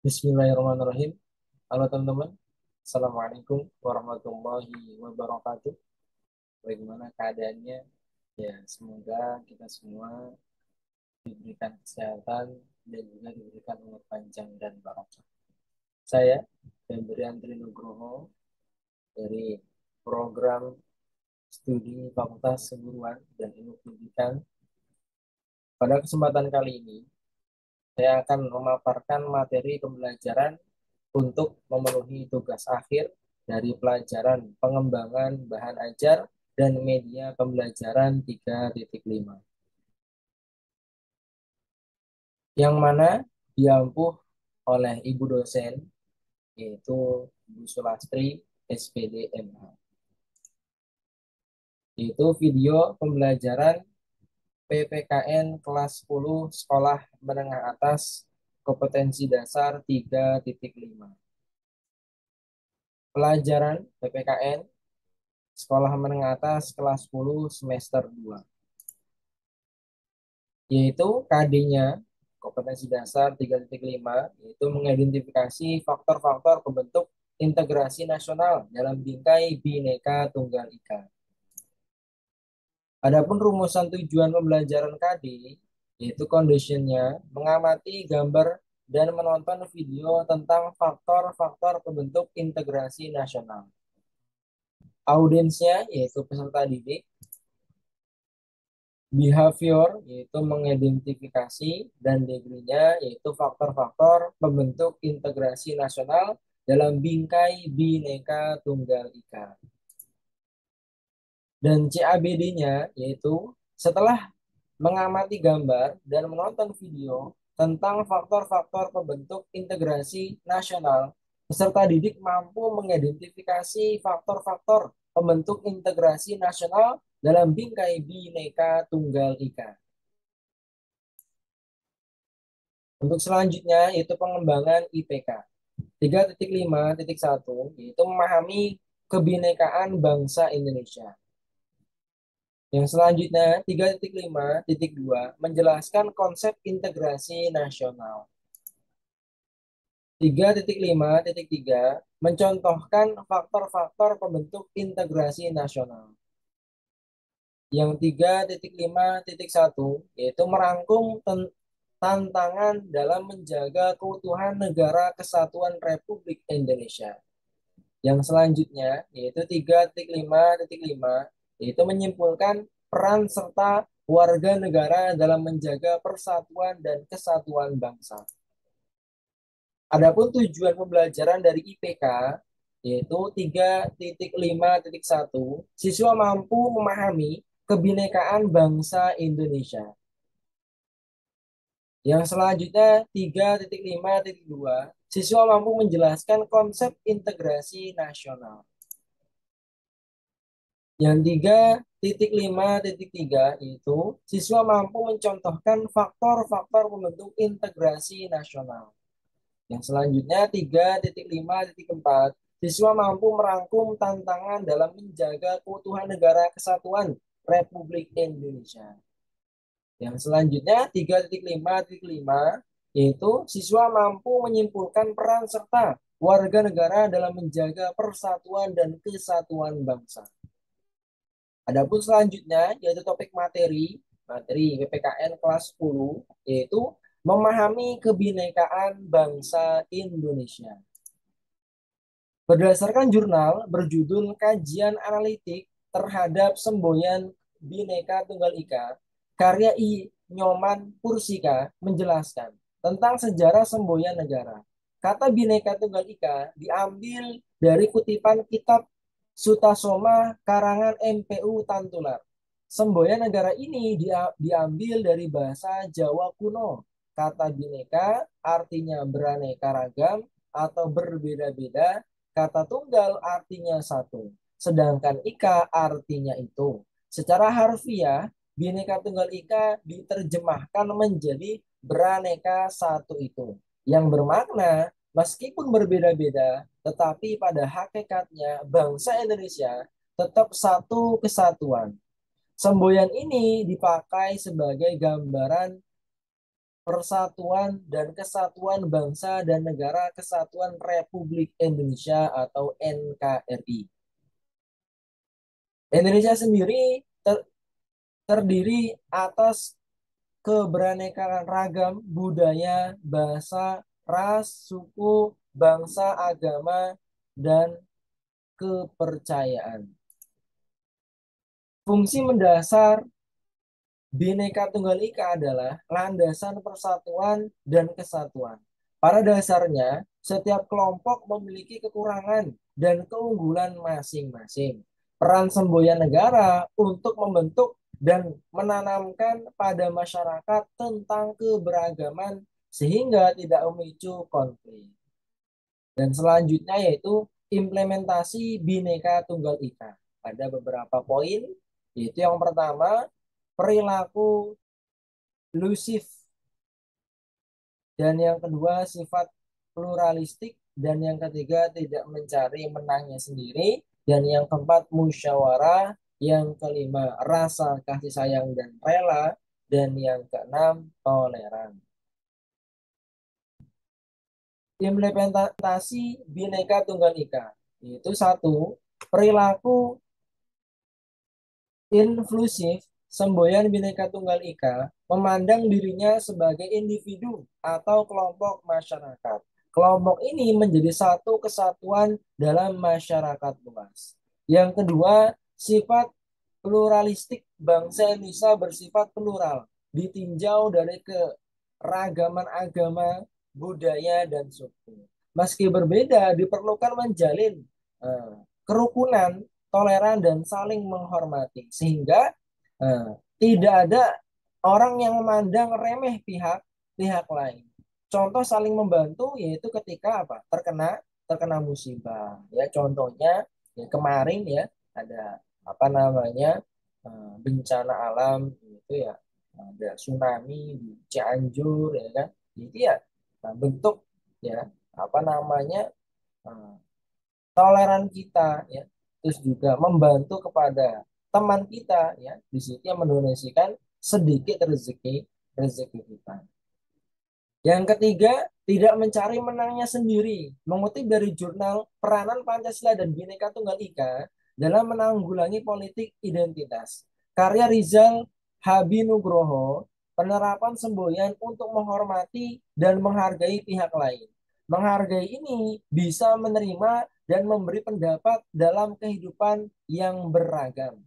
Bismillahirrahmanirrahim. Halo teman-teman. Assalamualaikum warahmatullahi wabarakatuh. Bagaimana keadaannya? Ya, semoga kita semua diberikan kesehatan dan juga diberikan umur panjang dan barokah. Saya, Febrian Trinugroho, dari program studi Fakultas Keguruan dan Ilmu Pendidikan. Pada kesempatan kali ini, saya akan memaparkan materi pembelajaran untuk memenuhi tugas akhir dari pelajaran pengembangan bahan ajar dan media pembelajaran 3.5, yang mana diampuh oleh Ibu dosen, yaitu Ibu Sulastri, SPD MA. Yaitu video pembelajaran PPKN kelas 10 sekolah menengah atas kompetensi dasar 3.5. Pelajaran PPKN sekolah menengah atas kelas 10 semester 2, yaitu KD-nya kompetensi dasar 3.5, yaitu mengidentifikasi faktor-faktor pembentuk integrasi nasional dalam bingkai Bhinneka Tunggal Ika. Adapun rumusan tujuan pembelajaran KD, yaitu conditionnya mengamati gambar dan menonton video tentang faktor-faktor pembentuk integrasi nasional. Audiensnya yaitu peserta didik. Behavior yaitu mengidentifikasi, dan degree-nya yaitu faktor-faktor pembentuk integrasi nasional dalam bingkai Bhinneka Tunggal Ika. Dan CABD-nya yaitu setelah mengamati gambar dan menonton video tentang faktor-faktor pembentuk integrasi nasional, peserta didik mampu mengidentifikasi faktor-faktor pembentuk integrasi nasional dalam bingkai Bhinneka Tunggal Ika. Untuk selanjutnya yaitu pengembangan IPK 3.5.1, yaitu memahami kebinekaan bangsa Indonesia. Yang selanjutnya 3.5.2 menjelaskan konsep integrasi nasional. 3.5.3 mencontohkan faktor-faktor pembentuk integrasi nasional. Yang 3.5.1 yaitu merangkum tantangan dalam menjaga keutuhan negara kesatuan Republik Indonesia. Yang selanjutnya yaitu 3.5.5 yaitu menyimpulkan peran serta warga negara dalam menjaga persatuan dan kesatuan bangsa. Adapun tujuan pembelajaran dari IPK yaitu 3.5.1, siswa mampu memahami kebinekaan bangsa Indonesia. Yang selanjutnya 3.5.2, siswa mampu menjelaskan konsep integrasi nasional. Yang 3.5.3 itu siswa mampu mencontohkan faktor-faktor pembentuk integrasi nasional. Yang selanjutnya 3.5.4, siswa mampu merangkum tantangan dalam menjaga keutuhan negara kesatuan Republik Indonesia. Yang selanjutnya 3.5.5 yaitu siswa mampu menyimpulkan peran serta warga negara dalam menjaga persatuan dan kesatuan bangsa. Adapun selanjutnya yaitu topik materi PPKN kelas 10 yaitu memahami kebinekaan bangsa Indonesia. Berdasarkan jurnal berjudul Kajian Analitik terhadap Semboyan Bhinneka Tunggal Ika, karya I. Nyoman Pursika menjelaskan tentang sejarah semboyan negara. Kata Bhinneka Tunggal Ika diambil dari kutipan kitab Sutasoma karangan MPU Tantular. Semboyan negara ini diambil dari bahasa Jawa kuno. Kata Bhinneka artinya beraneka ragam atau berbeda-beda. Kata tunggal artinya satu. Sedangkan ika artinya itu. Secara harfiah, Bhinneka Tunggal Ika diterjemahkan menjadi beraneka satu itu. Yang bermakna meskipun berbeda-beda, tetapi pada hakikatnya bangsa Indonesia tetap satu kesatuan. Semboyan ini dipakai sebagai gambaran Persatuan dan Kesatuan Bangsa dan Negara Kesatuan Republik Indonesia atau NKRI. Indonesia sendiri terdiri atas keberadaan ragam budaya, bahasa, ras, suku, bangsa, agama, dan kepercayaan. Fungsi mendasar Bhinneka Tunggal Ika adalah landasan persatuan dan kesatuan. Pada dasarnya, setiap kelompok memiliki kekurangan dan keunggulan masing-masing. Peran semboyan negara untuk membentuk dan menanamkan pada masyarakat tentang keberagaman sehingga tidak memicu konflik. Dan selanjutnya yaitu implementasi Bhinneka Tunggal Ika. Ada beberapa poin, yaitu yang pertama, perilaku inklusif, dan yang kedua sifat pluralistik, dan yang ketiga tidak mencari menangnya sendiri, dan yang keempat musyawarah, yang kelima rasa kasih sayang dan rela, dan yang keenam toleran. Implementasi Bhinneka Tunggal Ika itu satu, perilaku inklusif. Semboyan Bhinneka Tunggal Ika memandang dirinya sebagai individu atau kelompok masyarakat. Kelompok ini menjadi satu kesatuan dalam masyarakat luas. Yang kedua, sifat pluralistik. Bangsa Indonesia bersifat plural, ditinjau dari keragaman agama, budaya, dan suku. Meski berbeda, diperlukan menjalin eh, kerukunan, toleran, dan saling menghormati. Sehingga eh, tidak ada orang yang memandang remeh pihak lain. Contoh saling membantu yaitu ketika apa? Terkena musibah. Ya, contohnya ya, kemarin ya ada apa namanya bencana alam itu ya, ada tsunami di Cianjur ya kan. Itu ya bentuk ya apa namanya eh, toleran kita ya, terus juga membantu kepada teman kita ya, di situ yang mendonasikan sedikit rezeki kita. Yang ketiga, tidak mencari menangnya sendiri. Mengutip dari jurnal Peranan Pancasila dan Bhinneka Tunggal Ika dalam menanggulangi politik identitas, karya Rizal Habinugroho, penerapan semboyan untuk menghormati dan menghargai pihak lain. Menghargai ini bisa menerima dan memberi pendapat dalam kehidupan yang beragam.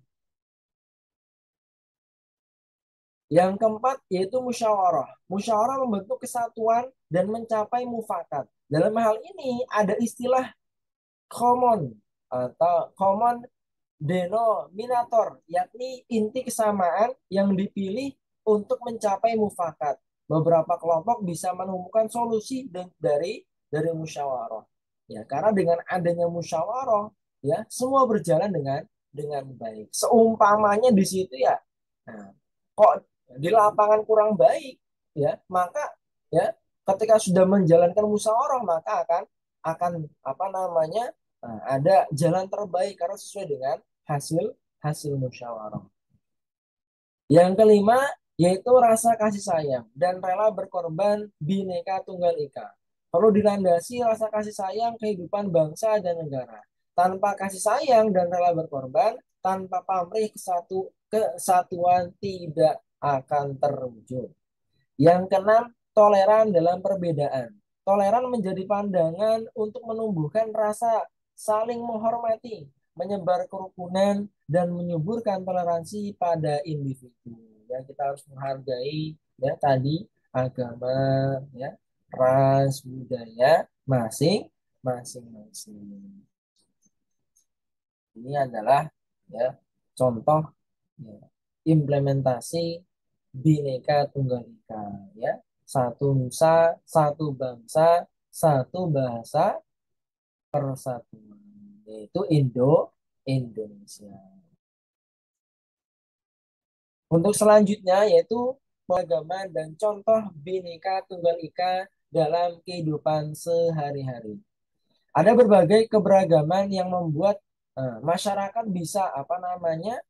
Yang keempat yaitu musyawarah. Musyawarah membentuk kesatuan dan mencapai mufakat. Dalam hal ini ada istilah common atau common denominator, yakni inti kesamaan yang dipilih untuk mencapai mufakat. Beberapa kelompok bisa menemukan solusi dari musyawarah. Ya, karena dengan adanya musyawarah, ya semua berjalan dengan baik. Seumpamanya di situ ya, nah, kok di lapangan kurang baik, ya maka ya ketika sudah menjalankan musyawarah maka akan apa namanya ada jalan terbaik karena sesuai dengan hasil hasil musyawarah. Yang kelima yaitu rasa kasih sayang dan rela berkorban Bhinneka Tunggal Ika. Perlu dilandasi rasa kasih sayang kehidupan bangsa dan negara. Tanpa kasih sayang dan rela berkorban, tanpa pamrih kesatuan tidak akan terwujud. Yang keenam, toleran dalam perbedaan. Toleran menjadi pandangan untuk menumbuhkan rasa saling menghormati, menyebar kerukunan, dan menyuburkan toleransi pada individu. Ya, kita harus menghargai ya tadi agama, ya, ras, budaya masing-masing. Ini adalah ya contoh ya, implementasi Bhinneka Tunggal Ika ya. Satu nusa, satu bangsa, satu bahasa, persatuan, yaitu Indonesia. Untuk selanjutnya yaitu pengagaman dan contoh Bhinneka Tunggal Ika dalam kehidupan sehari-hari. Ada berbagai keberagaman yang membuat masyarakat bisa apa namanya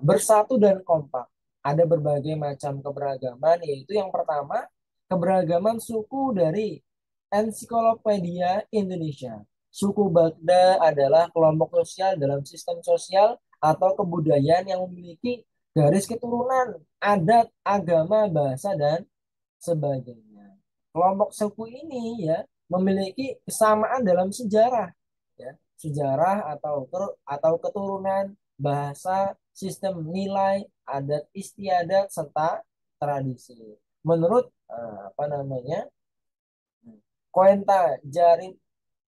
bersatu dan kompak. Ada berbagai macam keberagaman, yaitu yang pertama keberagaman suku dari Ensiklopedia Indonesia. Suku Bagda adalah kelompok sosial dalam sistem sosial atau kebudayaan yang memiliki garis keturunan, adat, agama, bahasa, dan sebagainya. Kelompok suku ini ya memiliki kesamaan dalam sejarah, ya, sejarah atau keturunan, bahasa, sistem nilai, adat istiadat serta tradisi. Menurut apa namanya? Koenta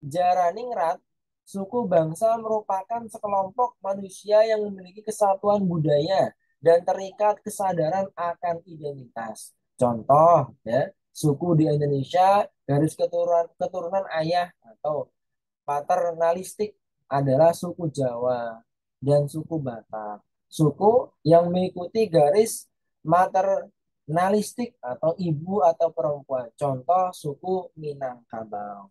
Jaraningrat, suku bangsa merupakan sekelompok manusia yang memiliki kesatuan budaya dan terikat kesadaran akan identitas. Contoh, ya, suku di Indonesia garis keturunan ayah atau paternalistik adalah suku Jawa dan suku Batak. Suku yang mengikuti garis maternalistik atau ibu atau perempuan. Contoh suku Minangkabau.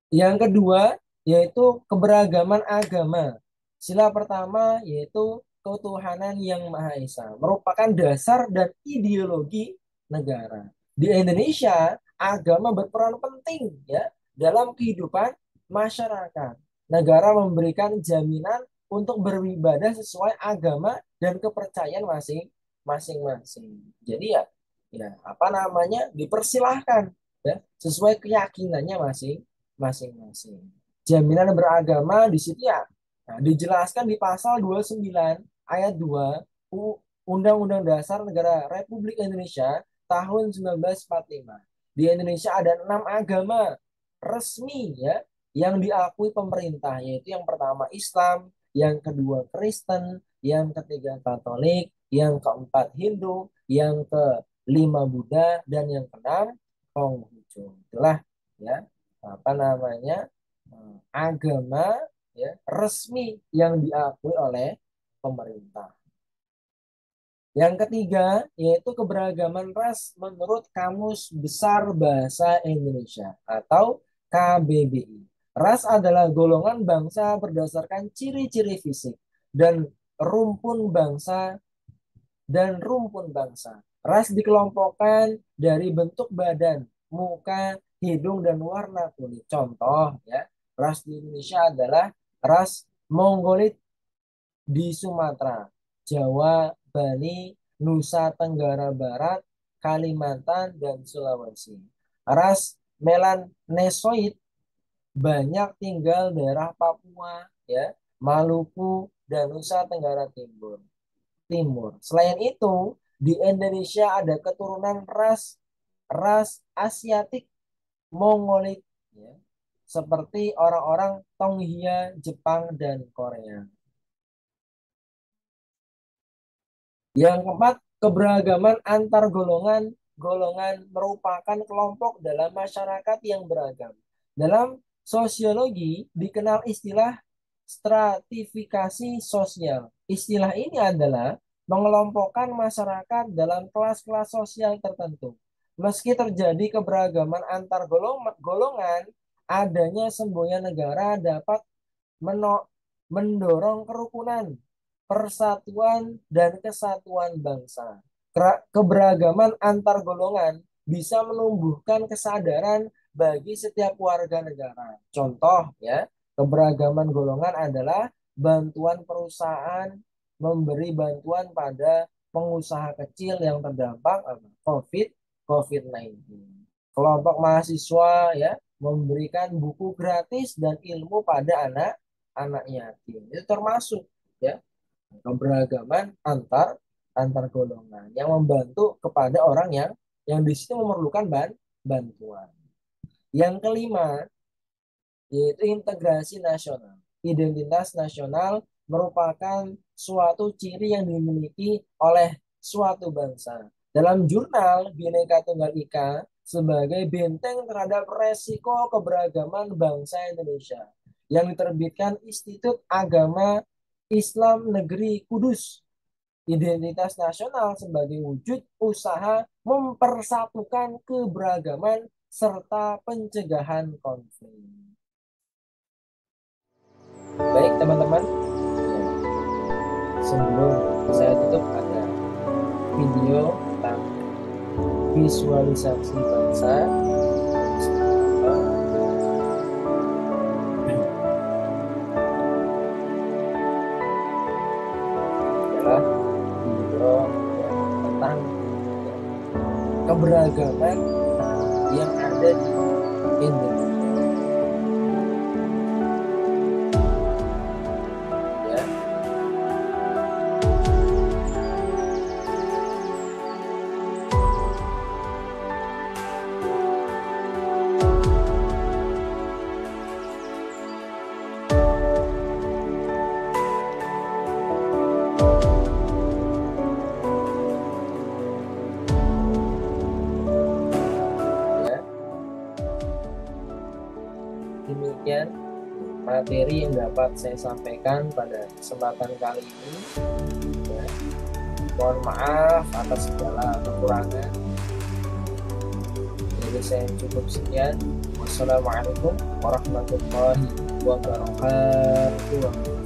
Yang kedua yaitu keberagaman agama. Sila pertama yaitu ketuhanan yang Maha Esa, merupakan dasar dan ideologi negara. Di Indonesia, agama berperan penting ya dalam kehidupan masyarakat. Negara memberikan jaminan untuk beribadah sesuai agama dan kepercayaan masing-masing. Jadi ya apa namanya dipersilahkan ya sesuai keyakinannya masing-masing. Jaminan beragama di situ ya. Nah, dijelaskan di pasal 29 ayat 2 Undang-Undang Dasar Negara Republik Indonesia tahun 1945. Di Indonesia ada 6 agama resmi ya yang diakui pemerintah, yaitu yang pertama Islam, yang kedua Kristen, yang ketiga Katolik, yang keempat Hindu, yang kelima Buddha, dan yang keenam Konghucu. Itulah ya apa namanya agama ya resmi yang diakui oleh pemerintah. Yang ketiga yaitu keberagaman ras menurut Kamus Besar Bahasa Indonesia atau KBBI. Ras adalah golongan bangsa berdasarkan ciri-ciri fisik dan rumpun bangsa dan rumpun bangsa. Ras dikelompokkan dari bentuk badan, muka, hidung, dan warna kulit. Contoh ya, ras di Indonesia adalah ras Mongolit di Sumatera, Jawa, Bali, Nusa Tenggara Barat, Kalimantan, dan Sulawesi. Ras Melanesoid banyak tinggal daerah Papua, ya, Maluku, dan Nusa Tenggara Timur. Selain itu, di Indonesia ada keturunan ras ras Asiatik Mongolit, ya, seperti orang-orang Tonghia, Jepang, dan Korea. Yang keempat, keberagaman antar golongan. Golongan merupakan kelompok dalam masyarakat yang beragam. Dalam sosiologi dikenal istilah stratifikasi sosial. Istilah ini adalah mengelompokkan masyarakat dalam kelas-kelas sosial tertentu. Meski terjadi keberagaman antar golongan, adanya semboyan negara dapat mendorong kerukunan, persatuan, dan kesatuan bangsa. Keberagaman antar golongan bisa menumbuhkan kesadaran bagi setiap warga negara. Contoh ya, keberagaman golongan adalah bantuan perusahaan memberi bantuan pada pengusaha kecil yang terdampak COVID-19. Kelompok mahasiswa ya memberikan buku gratis dan ilmu pada anak-anak yatim. Itu termasuk ya keberagaman antar golongan yang membantu kepada orang yang di situ memerlukan bantuan. Yang kelima yaitu integrasi nasional. Identitas nasional merupakan suatu ciri yang dimiliki oleh suatu bangsa. Dalam jurnal Bhinneka Tunggal Ika sebagai benteng terhadap resiko keberagaman bangsa Indonesia yang diterbitkan Institut Agama Islam Negeri Kudus. Identitas nasional sebagai wujud usaha mempersatukan keberagaman serta pencegahan konflik. Baik teman-teman, ya, sebelum saya tutup ada visualisasi bangsa adalah biro tentang keberagaman yang ada di Indonesia. Ya. Demikian materi yang dapat saya sampaikan pada kesempatan kali ini. Ya. Mohon maaf atas segala kekurangan. Jadi saya cukup sekian. Wassalamualaikum warahmatullahi wabarakatuh.